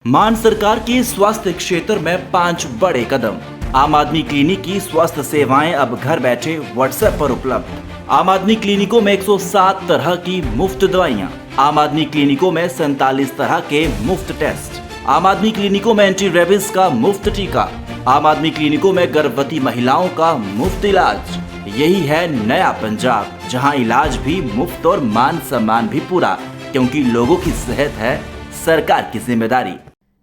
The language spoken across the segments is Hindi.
मान सरकार के स्वास्थ्य क्षेत्र में 5 बड़े कदम। आम आदमी क्लिनिक की स्वास्थ्य सेवाएं अब घर बैठे व्हाट्सएप पर उपलब्ध। आम आदमी क्लिनिकों में 107 तरह की मुफ्त दवाइयां। आम आदमी क्लिनिकों में 47 तरह के मुफ्त टेस्ट। आम आदमी क्लिनिकों में एंटी रेबीज का मुफ्त टीका। आम आदमी क्लिनिकों में गर्भवती महिलाओं का मुफ्त इलाज। यही है नया पंजाब, जहां इलाज भी मुफ्त और मान सम्मान भी पूरा, क्योंकि लोगों की सेहत है सरकार की जिम्मेदारी।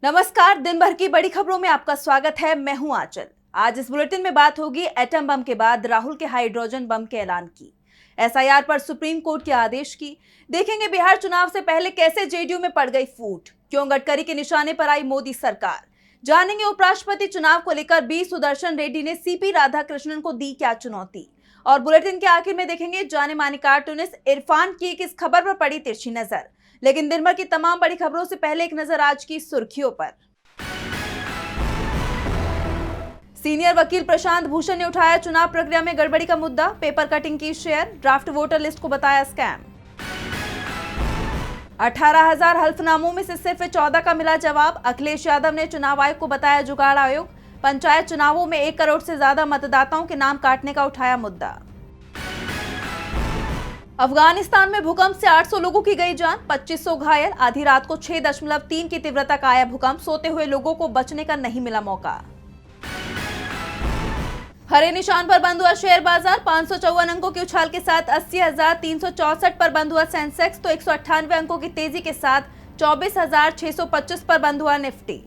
नमस्कार, दिन भर की बड़ी खबरों में आपका स्वागत है। मैं हूं आंचल। आज इस बुलेटिन में बात होगी एटम बम के बाद राहुल के हाइड्रोजन बम के ऐलान की, एसआईआर पर सुप्रीम कोर्ट के आदेश की, देखेंगे बिहार चुनाव से पहले कैसे जेडीयू में पड़ गई फूट, क्यों गडकरी के निशाने पर आई मोदी सरकार, जानेंगे उपराष्ट्रपति चुनाव को लेकर बी सुदर्शन रेड्डी ने सीपी राधाकृष्णन को दी क्या चुनौती, और बुलेटिन के आखिर में देखेंगे जाने माने कार्टूनिस्ट इरफान की किस खबर पर पड़ी तिरछी नजर। लेकिन दिन भर की तमाम बड़ी खबरों से पहले एक नजर आज की सुर्खियों पर। सीनियर वकील प्रशांत भूषण ने उठाया चुनाव प्रक्रिया में गड़बड़ी का मुद्दा, पेपर कटिंग की शेयर, ड्राफ्ट वोटर लिस्ट को बताया स्कैम। 18,000 हल्फनामों में से सिर्फ 14 का मिला जवाब, अखिलेश यादव ने चुनाव आयोग को बताया जुगाड़ आयोग। पंचायत चुनावों में 1 करोड़ से ज्यादा मतदाताओं के नाम काटने का उठाया मुद्दा। अफगानिस्तान में भूकंप से 800 लोगों की गई जान, 2500 घायल। आधी रात को 6.3 की तीव्रता का आया भूकंप, सोते हुए लोगों को बचने का नहीं मिला मौका। हरे निशान पर बंद हुआ शेयर बाजार, 554 अंकों के उछाल के साथ 80,364 पर बंद हुआ सेंसेक्स, तो 198 अंकों की तेजी के साथ 24,625 पर बंद हुआ निफ्टी।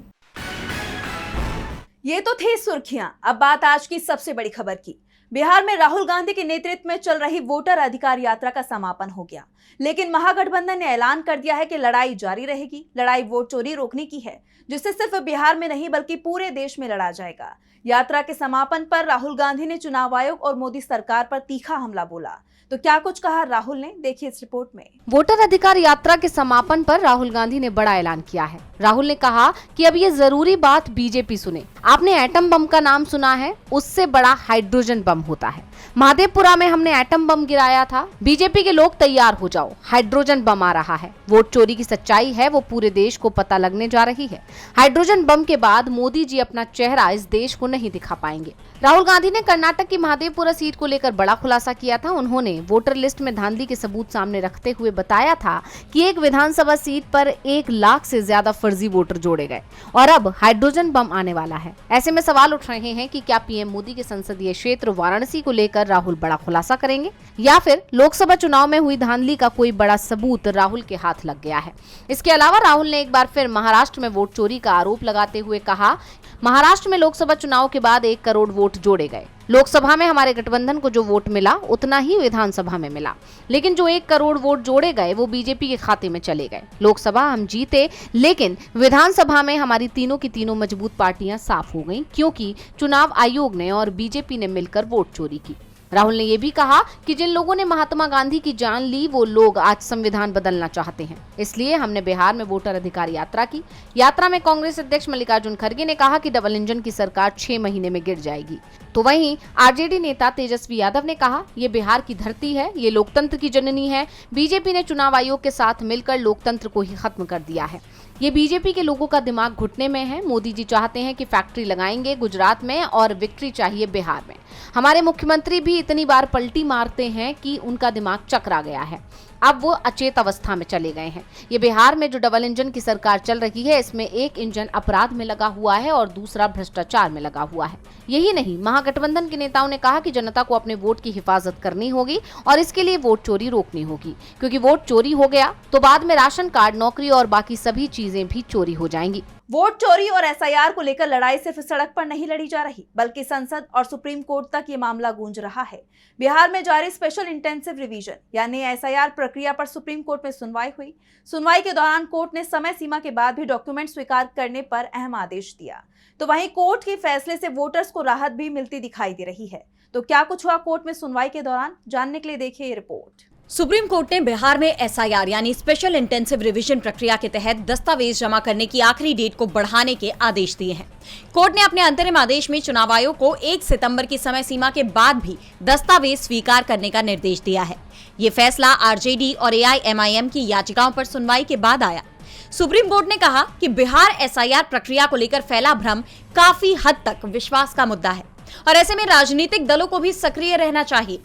ये तो थी सुर्खियां। अब बात आज की सबसे बड़ी खबर की। बिहार में राहुल गांधी के नेतृत्व में चल रही वोटर अधिकार यात्रा का समापन हो गया, लेकिन महागठबंधन ने ऐलान कर दिया है कि लड़ाई जारी रहेगी। लड़ाई वोट चोरी रोकने की है, जिससे सिर्फ बिहार में नहीं बल्कि पूरे देश में लड़ा जाएगा। यात्रा के समापन पर राहुल गांधी ने चुनाव आयोग और मोदी सरकार पर तीखा हमला बोला। तो क्या कुछ कहा राहुल ने, देखिए इस रिपोर्ट में। वोटर अधिकार यात्रा के समापन पर राहुल गांधी ने बड़ा ऐलान किया है। राहुल ने कहा कि अब ये जरूरी बात बीजेपी सुने। आपने एटम बम का नाम सुना है, उससे बड़ा हाइड्रोजन बम होता है। महादेवपुरा में हमने एटम बम गिराया था। बीजेपी के लोग तैयार हो जाओ, हाइड्रोजन बम आ रहा है। वोट चोरी की सच्चाई है वो पूरे देश को पता लगने जा रही है। हाइड्रोजन बम के बाद मोदी जी अपना चेहरा इस देश को नहीं दिखा पाएंगे। राहुल गांधी ने कर्नाटक की महादेवपुरा सीट को लेकर बड़ा खुलासा किया था। उन्होंने वोटर लिस्ट में धांधली के सबूत सामने रखते हुए बताया था कि एक विधानसभा सीट पर 1 लाख से ज्यादा फर्जी वोटर जोड़े गए और अब हाइड्रोजन बम आने वाला है। ऐसे में सवाल उठ रहे हैं कि क्या पीएम मोदी के संसदीय क्षेत्र वाराणसी को लेकर राहुल बड़ा खुलासा करेंगे, या फिर लोकसभा चुनाव में हुई धांधली का कोई बड़ा सबूत राहुल के हाथ लग गया है। इसके अलावा राहुल ने एक बार फिर महाराष्ट्र में वोट चोरी का आरोप लगाते हुए कहा, महाराष्ट्र में लोकसभा चुनाव के बाद 1 करोड़ वोट जोड़े गए। लोकसभा में हमारे गठबंधन को जो वोट मिला उतना ही विधानसभा में मिला, लेकिन जो 1 करोड़ वोट जोड़े गए वो बीजेपी के खाते में चले गए। लोकसभा हम जीते, लेकिन विधानसभा में हमारी तीनों की तीनों मजबूत पार्टियां साफ हो गईं, क्योंकि चुनाव आयोग ने और बीजेपी ने मिलकर वोट चोरी की। राहुल ने ये भी कहा कि जिन लोगों ने महात्मा गांधी की जान ली वो लोग आज संविधान बदलना चाहते हैं, इसलिए हमने बिहार में वोटर अधिकार यात्रा की। यात्रा में कांग्रेस अध्यक्ष मल्लिकार्जुन खड़गे ने कहा कि डबल इंजन की सरकार 6 महीने में गिर जाएगी। तो वहीं आरजेडी नेता तेजस्वी यादव ने कहा, ये बिहार की धरती है, ये लोकतंत्र की जननी है। बीजेपी ने चुनाव आयोग के साथ मिलकर लोकतंत्र को ही खत्म कर दिया है। ये बीजेपी के लोगों का दिमाग घुटने में है। मोदी जी चाहते हैं कि फैक्ट्री लगाएंगे गुजरात में और विक्ट्री चाहिए बिहार में। हमारे मुख्यमंत्री भी इतनी बार पलटी मारते हैं कि उनका दिमाग चकरा गया है, अब वो अचेत अवस्था में चले गए हैं। ये बिहार में जो डबल इंजन की सरकार चल रही है, इसमें एक इंजन अपराध में लगा हुआ है और दूसरा भ्रष्टाचार में लगा हुआ है। यही नहीं, महागठबंधन के नेताओं ने कहा कि जनता को अपने वोट की हिफाजत करनी होगी और इसके लिए वोट चोरी रोकनी होगी, क्योंकि वोट चोरी हो गया तो बाद में राशन कार्ड, नौकरी और बाकी सभी चीजें भी चोरी हो जाएंगी। वोट चोरी और एसआईआर को लेकर लड़ाई सिर्फ सड़क पर नहीं लड़ी जा रही, बल्कि संसद और सुप्रीम कोर्ट तक ये मामला गूंज रहा है। बिहार में जारी स्पेशल इंटेंसिव रिवीजन यानी एसआईआर प्रक्रिया पर सुप्रीम कोर्ट में सुनवाई हुई। सुनवाई के दौरान कोर्ट ने समय सीमा के बाद भी डॉक्यूमेंट स्वीकार करने पर अहम आदेश दिया। तो वहीं कोर्ट के फैसले से वोटर्स को राहत भी मिलती दिखाई दे रही है। तो क्या कुछ हुआ कोर्ट में सुनवाई के दौरान, जानने के लिए देखिए ये रिपोर्ट। सुप्रीम कोर्ट ने बिहार में एसआईआर यानी स्पेशल इंटेंसिव रिवीजन प्रक्रिया के तहत दस्तावेज जमा करने की आखिरी डेट को बढ़ाने के आदेश दिए हैं। कोर्ट ने अपने अंतरिम आदेश में चुनाव आयोग को 1 सितंबर की समय सीमा के बाद भी दस्तावेज स्वीकार करने का निर्देश दिया है। ये फैसला आरजेडी और एआईएमआईएम की याचिकाओं पर सुनवाई के बाद आया। सुप्रीम कोर्ट ने कहा कि बिहार एसआईआर प्रक्रिया को लेकर फैला भ्रम काफी हद तक विश्वास का मुद्दा है और ऐसे में राजनीतिक दलों को भी सक्रिय रहना चाहिए।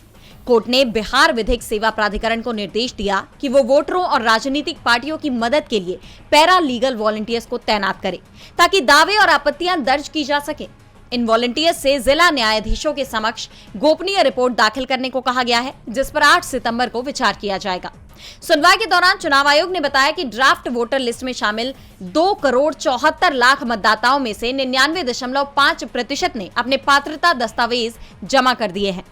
कोर्ट ने बिहार विधिक सेवा प्राधिकरण को निर्देश दिया कि वो वोटरों और राजनीतिक पार्टियों की मदद के लिए पैरा लीगल वॉलंटियर्स को तैनात करे ताकि दावे और आपत्तियां दर्ज की जा सके। इन वॉलंटियर्स से जिला न्यायाधीशों के समक्ष गोपनीय रिपोर्ट दाखिल करने को कहा गया है, जिस पर 8 सितंबर को विचार किया जाएगा। सुनवाई के दौरान चुनाव आयोग ने बताया कि ड्राफ्ट वोटर लिस्ट में शामिल 2,74,00,000 मतदाताओं में से 99.5% ने अपने पात्रता दस्तावेज जमा कर दिए हैं।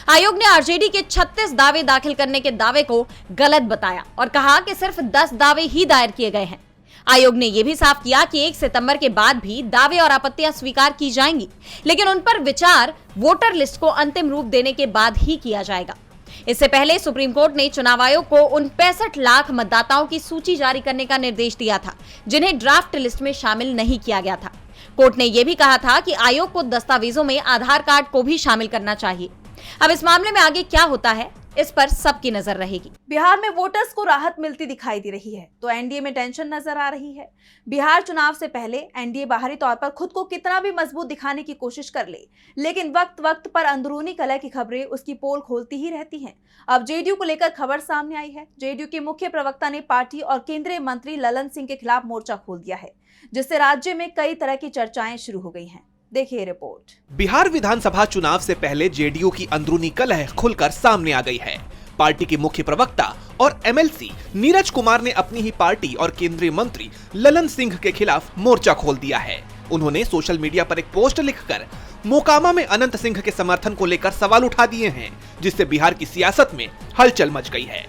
आयोग ने आरजेडी के 36 दावे दाखिल करने के दावे को गलत बताया और कहा कि सिर्फ 10 दावे ही दायर किए गए हैं। आयोग ने यह भी साफ किया कि 1 सितंबर के बाद भी दावे और आपत्तियां स्वीकार की जाएंगी, लेकिन उन पर विचार वोटर लिस्ट को अंतिम रूप देने के बाद ही किया जाएगा। इससे पहले सुप्रीम कोर्ट ने चुनाव आयोग को उन 65 लाख मतदाताओं की सूची जारी करने का निर्देश दिया था जिन्हें ड्राफ्ट लिस्ट में शामिल नहीं किया गया था। कोर्ट ने यह भी कहा था कि आयोग को दस्तावेजों में आधार कार्ड को भी शामिल करना चाहिए। अब इस मामले में आगे क्या होता है, इस पर सबकी नजर रहेगी। बिहार में वोटर्स को राहत मिलती दिखाई दे रही है तो एनडीए में टेंशन नजर आ रही है। बिहार चुनाव से पहले एनडीए बाहरी तौर पर खुद को कितना भी मजबूत दिखाने की कोशिश कर ले, लेकिन वक्त वक्त पर अंदरूनी कलह की खबरें उसकी पोल खोलती ही रहती हैं। अब जेडीयू को लेकर खबर सामने आई है। जेडीयू के मुख्य प्रवक्ता ने पार्टी और केंद्रीय मंत्री ललन सिंह के खिलाफ मोर्चा खोल दिया है, जिससे राज्य में कई तरह की चर्चाएं शुरू हो गई हैं। देखिए रिपोर्ट। बिहार विधानसभा चुनाव से पहले जेडीयू की अंदरूनी कलह खुलकर सामने आ गई है। पार्टी के मुख्य प्रवक्ता और एमएलसी नीरज कुमार ने अपनी ही पार्टी और केंद्रीय मंत्री ललन सिंह के खिलाफ मोर्चा खोल दिया है। उन्होंने सोशल मीडिया पर एक पोस्ट लिखकर मोकामा में अनंत सिंह के समर्थन को लेकर सवाल उठा दिए हैं, जिससे बिहार की सियासत में हलचल मच गई है।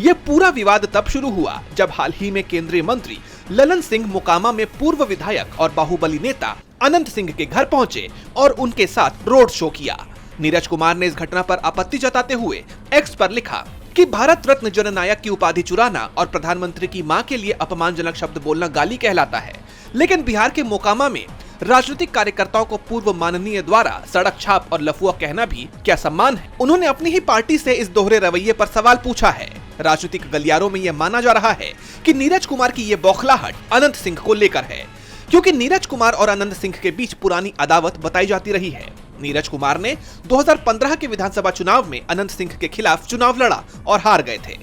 ये पूरा विवाद तब शुरू हुआ जब हाल ही में केंद्रीय मंत्री ललन सिंह मोकामा में पूर्व विधायक और बाहुबली नेता अनंत सिंह के घर पहुंचे और उनके साथ रोड शो किया। नीरज कुमार ने इस घटना पर आपत्ति जताते हुए एक्स पर लिखा कि भारत रत्न जननायक की उपाधि चुराना और प्रधानमंत्री की मां के लिए अपमानजनक शब्द बोलना गाली कहलाता है, लेकिन बिहार के मोकामा में राजनीतिक कार्यकर्ताओं को पूर्व माननीय द्वारा सड़क छाप और लफुआ कहना भी क्या सम्मान है। उन्होंने अपनी ही पार्टी से इस दोहरे रवैये पर सवाल पूछा है। राजनीतिक गलियारों में यह माना जा रहा है कि नीरज कुमार की ये बौखलाहट अनंत सिंह को लेकर है, क्योंकि नीरज कुमार और अनंत सिंह के बीच पुरानी अदावत बताई जाती रही है। नीरज कुमार ने 2015 के विधानसभा चुनाव में अनंत सिंह के खिलाफ चुनाव लड़ा और हार गए थे।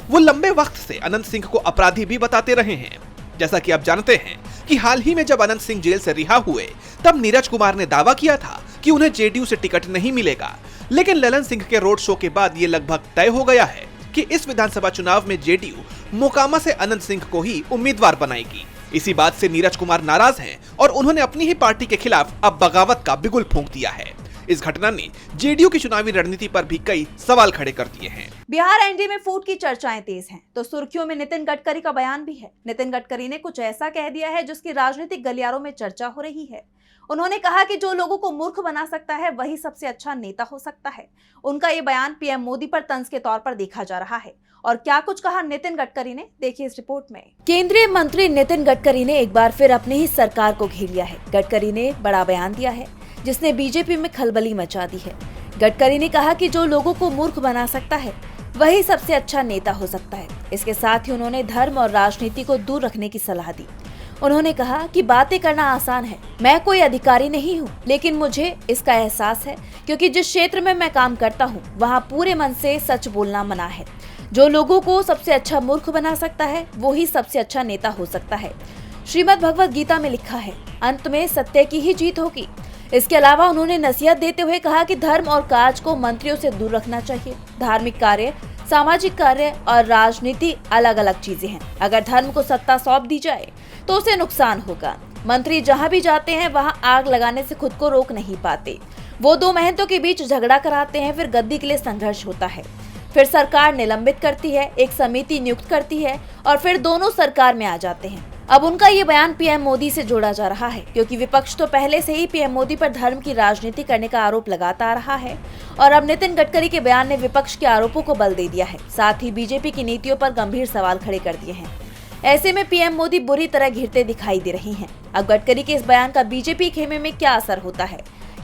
वो लंबे वक्त से अनंत सिंह को अपराधी भी बताते रहे हैं। जैसा कि आप जानते हैं कि हाल ही में जब अनंत सिंह जेल से रिहा हुए, तब नीरज कुमार ने दावा किया था कि उन्हें जेडीयू से टिकट नहीं मिलेगा, लेकिन ललन सिंह के रोड शो के बाद ये लगभग तय हो गया है कि इस विधानसभा चुनाव में जेडीयू मोकामा से अनंत सिंह को ही उम्मीदवार बनाएगी। इसी बात से नीरज कुमार नाराज हैं और उन्होंने अपनी ही पार्टी के खिलाफ अब बगावत का बिगुल फूंक दिया है। इस घटना ने जेडीयू की चुनावी रणनीति पर भी कई सवाल खड़े कर दिए हैं। बिहार एनडीए में फूट की चर्चाएं तेज हैं, तो सुर्खियों में नितिन गडकरी का बयान भी है। नितिन गडकरी ने कुछ ऐसा कह दिया है जिसकी राजनीतिक गलियारों में चर्चा हो रही है। उन्होंने कहा कि जो लोगों को मूर्ख बना सकता है वही सबसे अच्छा नेता हो सकता है। उनका ये बयान पीएम मोदी पर तंज के तौर पर देखा जा रहा है। और क्या कुछ कहा नितिन गडकरी ने, देखिए इस रिपोर्ट में। केंद्रीय मंत्री नितिन गडकरी ने एक बार फिर अपनी ही सरकार को घेर लिया है। गडकरी ने बड़ा बयान दिया है जिसने बीजेपी में खलबली मचा दी है। गडकरी ने कहा कि जो लोगों को मूर्ख बना सकता है वही सबसे अच्छा नेता हो सकता है। इसके साथ ही उन्होंने धर्म और राजनीति को दूर रखने की सलाह दी। उन्होंने कहा कि बातें करना आसान है, मैं कोई अधिकारी नहीं हूँ, लेकिन मुझे इसका एहसास है क्योंकि जिस क्षेत्र में मैं काम करता हूँ वहाँ पूरे मन से सच बोलना मना है। जो लोगों को सबसे अच्छा मूर्ख बना सकता है वो ही सबसे अच्छा नेता हो सकता है। श्रीमद् भगवत गीता में लिखा है, अंत में सत्य की ही जीत होगी। इसके अलावा उन्होंने नसीहत देते हुए कहा कि धर्म और काज को मंत्रियों से दूर रखना चाहिए। धार्मिक कार्य, सामाजिक कार्य और राजनीति अलग अलग चीजें हैं। अगर धर्म को सत्ता सौंप दी जाए तो उसे नुकसान होगा। मंत्री जहां भी जाते हैं वहां आग लगाने से खुद को रोक नहीं पाते। वो दो महंतों के बीच झगड़ा कराते हैं, फिर गद्दी के लिए संघर्ष होता है, फिर सरकार निलंबित करती है, एक समिति नियुक्त करती है और फिर दोनों सरकार में आ जाते हैं। अब उनका ये बयान पीएम मोदी से जोड़ा जा रहा है क्योंकि विपक्ष तो पहले से ही पीएम मोदी पर धर्म की राजनीति करने का आरोप लगाता आ रहा है और अब नितिन गडकरी के बयान ने विपक्ष के आरोपों को बल दे दिया है। साथ ही बीजेपी की नीतियों पर गंभीर सवाल खड़े कर दिए हैं। ऐसे में पीएम मोदी बुरी तरह घिरते दिखाई दे रही हैं। अब गडकरी के इस बयान का बीजेपी खेमे में क्या असर होता है,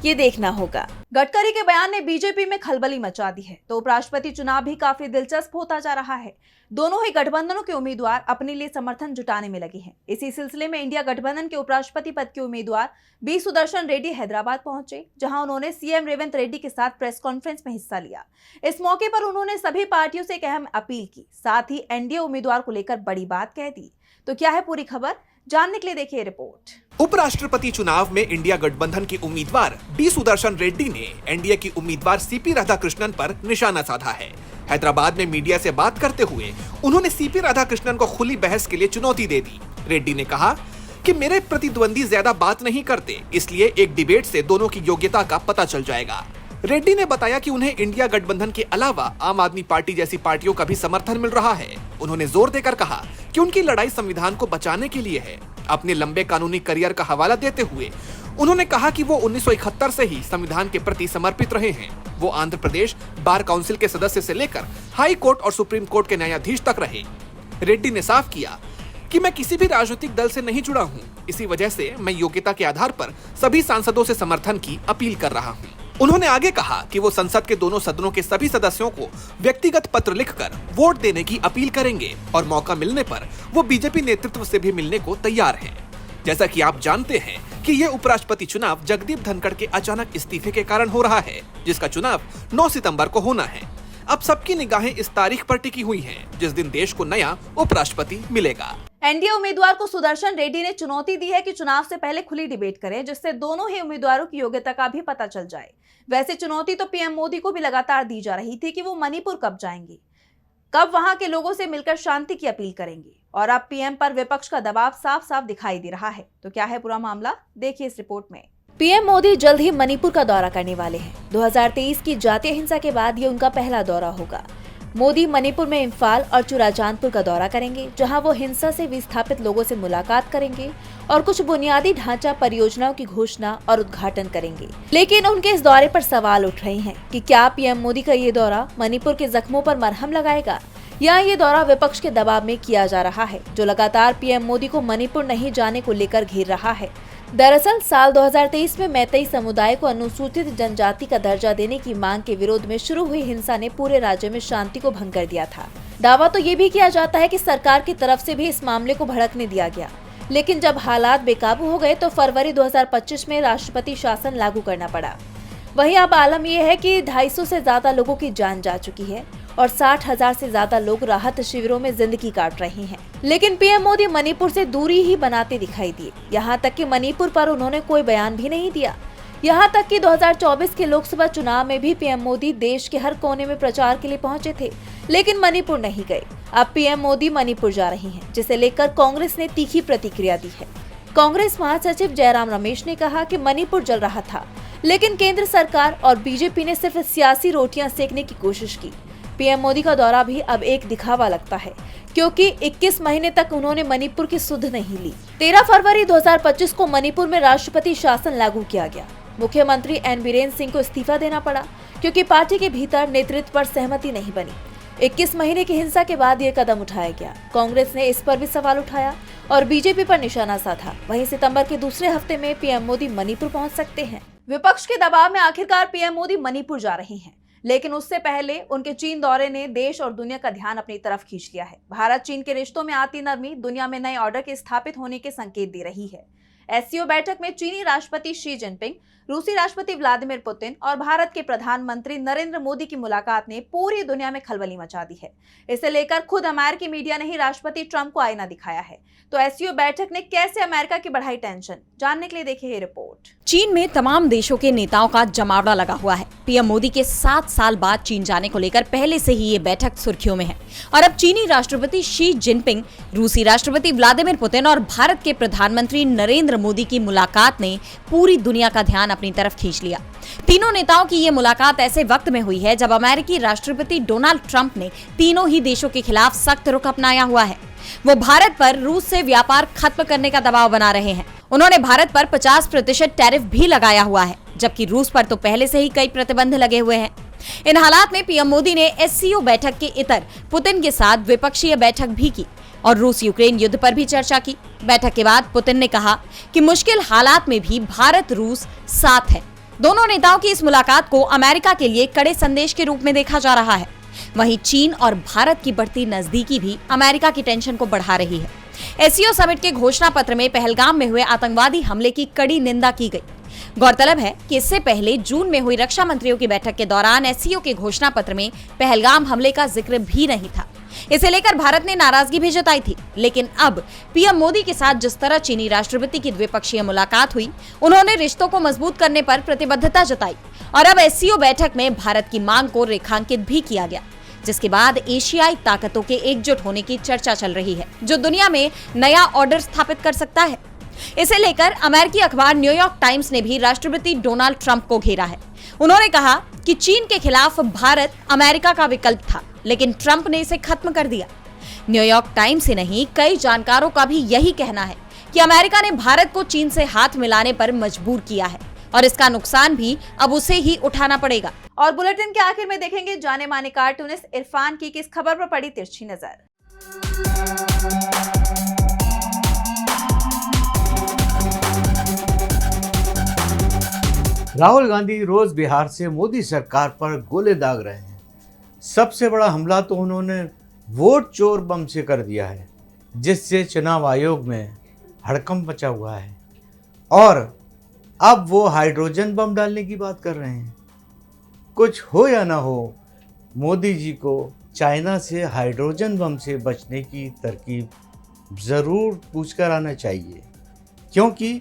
ये देखना होगा। गडकरी के बयान ने बीजेपी में खलबली मचा दी है, तो उपराष्ट्रपति चुनाव भी काफी दिलचस्प होता जा रहा है। दोनों ही गठबंधनों के उम्मीदवार अपने लिए समर्थन जुटाने में लगे हैं। इसी सिलसिले में इंडिया गठबंधन के उपराष्ट्रपति पद के उम्मीदवार बी सुदर्शन रेड्डी हैदराबाद पहुंचे, जहां उन्होंने सीएम रेवंत रेड्डी के साथ प्रेस कॉन्फ्रेंस में हिस्सा लिया। इस मौके पर उन्होंने सभी पार्टियों से एक अहम अपील की, साथ ही एनडीए उम्मीदवार को लेकर बड़ी बात कह दी। तो क्या है पूरी खबर, जानने के लिए देखिए रिपोर्ट। उपराष्ट्रपति चुनाव में इंडिया गठबंधन के उम्मीदवार बी सुदर्शन रेड्डी ने एनडीए की उम्मीदवार सीपी राधाकृष्णन पर निशाना साधा है। हैदराबाद में मीडिया से बात करते हुए उन्होंने सीपी राधाकृष्णन को खुली बहस के लिए चुनौती दे दी। रेड्डी ने कहा कि मेरे प्रतिद्वंदी ज्यादा बात नहीं करते, इसलिए एक डिबेट से दोनों की योग्यता का पता चल जाएगा। रेड्डी ने बताया कि उन्हें इंडिया गठबंधन के अलावा आम आदमी पार्टी जैसी पार्टियों का भी समर्थन मिल रहा है। उन्होंने जोर देकर कहा कि उनकी लड़ाई संविधान को बचाने के लिए है। अपने लंबे कानूनी करियर का हवाला देते हुए उन्होंने कहा कि वो 1971 से ही संविधान के प्रति समर्पित रहे हैं। वो आंध्र प्रदेश बार काउंसिल के सदस्य से लेकर हाई कोर्ट और सुप्रीम कोर्ट के न्यायाधीश तक रहे। रेड्डी ने साफ किया कि मैं किसी भी राजनीतिक दल से नहीं जुड़ा हूँ, इसी वजह से मैं योग्यता के आधार पर सभी सांसदों से समर्थन की अपील कर रहा हूँ। उन्होंने आगे कहा कि वो संसद के दोनों सदनों के सभी सदस्यों को व्यक्तिगत पत्र लिखकर वोट देने की अपील करेंगे और मौका मिलने पर वो बीजेपी नेतृत्व से भी मिलने को तैयार हैं। जैसा कि आप जानते हैं कि ये उपराष्ट्रपति चुनाव जगदीप धनखड़ के अचानक इस्तीफे के कारण हो रहा है, जिसका चुनाव 9 सितंबर को होना है। अब सबकी निगाहें इस तारीख पर टिकी हुई हैं, जिस दिन देश को नया उपराष्ट्रपति मिलेगा। एनडीए उम्मीदवार को सुदर्शन रेड्डी ने चुनौती दी है कि चुनाव से पहले खुली डिबेट करें, जिससे दोनों ही उम्मीदवारों की योग्यता का भी पता चल जाए। वैसे चुनौती तो पीएम मोदी को भी लगातार दी जा रही थी कि वो मणिपुर कब जाएंगे, कब वहां के लोगों से मिलकर शांति की अपील करेंगे, और अब पीएम पर विपक्ष का दबाव साफ साफ दिखाई दे रहा है। तो क्या है पूरा मामला, देखिए इस रिपोर्ट में। पीएम मोदी जल्द ही मणिपुर का दौरा करने वाले हैं। 2023 की जातीय हिंसा के बाद ये उनका पहला दौरा होगा। मोदी मणिपुर में इम्फाल और चुराचांदपुर का दौरा करेंगे, जहां वो हिंसा से विस्थापित लोगों से मुलाकात करेंगे और कुछ बुनियादी ढांचा परियोजनाओं की घोषणा और उद्घाटन करेंगे। लेकिन उनके इस दौरे पर सवाल उठ रहे हैं कि क्या पीएम मोदी का ये दौरा मणिपुर के जख्मों पर मरहम लगाएगा, या ये दौरा विपक्ष के दबाव में किया जा रहा है, जो लगातार पीएम मोदी को मणिपुर नहीं जाने को लेकर घेर रहा है। दरअसल साल 2023 में मैतेई समुदाय को अनुसूचित जनजाति का दर्जा देने की मांग के विरोध में शुरू हुई हिंसा ने पूरे राज्य में शांति को भंग कर दिया था। दावा तो ये भी किया जाता है कि सरकार की तरफ से भी इस मामले को भड़कने दिया गया, लेकिन जब हालात बेकाबू हो गए तो फरवरी 2025 में राष्ट्रपति शासन लागू करना पड़ा। वहीं अब आलम यह है कि 250 से ज्यादा लोगों की जान जा चुकी है और 60,000 से ज्यादा लोग राहत शिविरों में जिंदगी काट रहे हैं। लेकिन पीएम मोदी मणिपुर से दूरी ही बनाते दिखाई दिए। यहाँ तक कि मणिपुर पर उन्होंने कोई बयान भी नहीं दिया। यहाँ तक कि 2024 के लोकसभा चुनाव में भी पीएम मोदी देश के हर कोने में प्रचार के लिए पहुंचे थे, लेकिन मणिपुर नहीं गए। अब पीएम मोदी मणिपुर जा रही हैं, जिसे लेकर कांग्रेस ने तीखी प्रतिक्रिया दी है। कांग्रेस महासचिव जयराम रमेश ने कहा कि मणिपुर जल रहा था, लेकिन केंद्र सरकार और बीजेपी ने सिर्फ सियासी रोटियां सेकने की कोशिश की। पीएम मोदी का दौरा भी अब एक दिखावा लगता है, क्योंकि 21 महीने तक उन्होंने मणिपुर की सुध नहीं ली। 13 फरवरी 2025 को मणिपुर में राष्ट्रपति शासन लागू किया गया। मुख्यमंत्री एन बीरेन सिंह को इस्तीफा देना पड़ा, क्योंकि पार्टी के भीतर नेतृत्व पर सहमति नहीं बनी। 21 महीने की हिंसा के बाद ये कदम उठाया गया। कांग्रेस ने इस पर भी सवाल उठाया और बीजेपी पर निशाना साधा। वहीं सितंबर के दूसरे हफ्ते में पीएम मोदी मणिपुर पहुंच सकते हैं। विपक्ष के दबाव में आखिरकार पीएम मोदी मणिपुर जा रहे हैं, लेकिन उससे पहले उनके चीन दौरे ने देश और दुनिया का ध्यान अपनी तरफ खींच लिया है। भारत चीन के रिश्तों में आती नरमी दुनिया में नए ऑर्डर के स्थापित होने के संकेत दे रही है। एससीओ बैठक में चीनी राष्ट्रपति शी जिनपिंग, रूसी राष्ट्रपति व्लादिमीर पुतिन और भारत के प्रधानमंत्री नरेंद्र मोदी की मुलाकात ने पूरी दुनिया में खलबली मचा दी है। इसे लेकर खुद अमेरिकी मीडिया ने ही राष्ट्रपति ट्रंप को आईना दिखाया है। तो एससीओ बैठक ने कैसे अमेरिका की बढ़ाई टेंशन, जानने के लिए देखिए ये रिपोर्ट। चीन में तमाम देशों के नेताओं का जमावड़ा लगा हुआ है। पीएम मोदी के 7 साल बाद चीन जाने को लेकर पहले से ही ये बैठक सुर्खियों में है और अब चीनी राष्ट्रपति शी जिनपिंग, रूसी राष्ट्रपति व्लादिमीर पुतिन और भारत के प्रधानमंत्री नरेंद्र मोदी की मुलाकात ने पूरी दुनिया का ध्यान अपनी तरफ खींच लिया। तीनों नेताओं की ये मुलाकात ऐसे वक्त में हुई है जब अमेरिकी राष्ट्रपति डोनाल्ड ट्रंप ने तीनों ही देशों के खिलाफ सख्त रुख अपनाया हुआ है। वो भारत पर रूस से व्यापार खत्म करने का दबाव बना रहे हैं। उन्होंने भारत पर 50% टैरिफ भी लगाया हुआ है, जबकि रूस पर तो पहले से ही कई प्रतिबंध लगे हुए हैं। इन हालात में पीएम मोदी ने एससीओ बैठक के इतर पुतिन के साथ द्विपक्षीय बैठक भी की और रूस यूक्रेन युद्ध पर भी चर्चा की। बैठक के बाद पुतिन ने कहा कि मुश्किल हालात में भी भारत रूस साथ है। दोनों नेताओं की इस मुलाकात को अमेरिका के लिए कड़े संदेश के रूप में देखा जा रहा है। वहीं चीन और भारत की बढ़ती नजदीकी भी अमेरिका की टेंशन को बढ़ा रही है। एससीओ समिट के घोषणा पत्र में पहलगाम में हुए आतंकवादी हमले की कड़ी निंदा की गई। गौरतलब है कि इससे पहले जून में हुई रक्षा मंत्रियों की बैठक के दौरान एससीओ के घोषणा पत्र में पहलगाम हमले का जिक्र भी नहीं था। इसे लेकर भारत ने नाराजगी भी जताई थी, लेकिन अब पीएम मोदी के साथ जिस तरह चीनी राष्ट्रपति की द्विपक्षीय मुलाकात हुई, उन्होंने रिश्तों को मजबूत करने पर प्रतिबद्धता जताई और अब एससीओ बैठक में भारत की मांग को रेखांकित भी किया गया, जिसके बाद एशियाई ताकतों के एकजुट होने की चर्चा चल रही है, जो दुनिया में नया ऑर्डर स्थापित कर सकता है। इसे लेकर अमेरिकी अखबार न्यूयॉर्क टाइम्स ने भी राष्ट्रपति डोनाल्ड ट्रंप को घेरा है। उन्होंने कहा कि चीन के खिलाफ भारत अमेरिका का विकल्प था, लेकिन ट्रंप ने इसे खत्म कर दिया। न्यूयॉर्क टाइम्स ही नहीं, कई जानकारों का भी यही कहना है कि अमेरिका ने भारत को चीन से हाथ मिलाने पर मजबूर किया है और इसका नुकसान भी अब उसे ही उठाना पड़ेगा। और बुलेटिन के आखिर में देखेंगे जाने माने कार्टूनिस्ट इरफान की किस खबर पर पड़ी तिरछी नजर। राहुल गांधी रोज बिहार से मोदी सरकार पर गोले दाग रहे हैं। सबसे बड़ा हमला तो उन्होंने वोट चोर बम से कर दिया है, जिससे चुनाव आयोग में हड़कंप मचा हुआ है और अब वो हाइड्रोजन बम डालने की बात कर रहे हैं। कुछ हो या ना हो, मोदी जी को चाइना से हाइड्रोजन बम से बचने की तरकीब ज़रूर पूछकर आना चाहिए, क्योंकि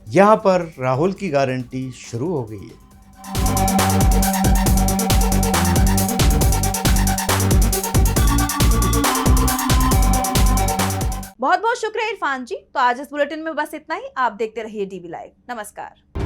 यहाँ पर राहुल की गारंटी शुरू हो गई है। बहुत बहुत शुक्रिया इरफान जी। तो आज इस बुलेटिन में बस इतना ही। आप देखते रहिए डीवी लाइव। नमस्कार।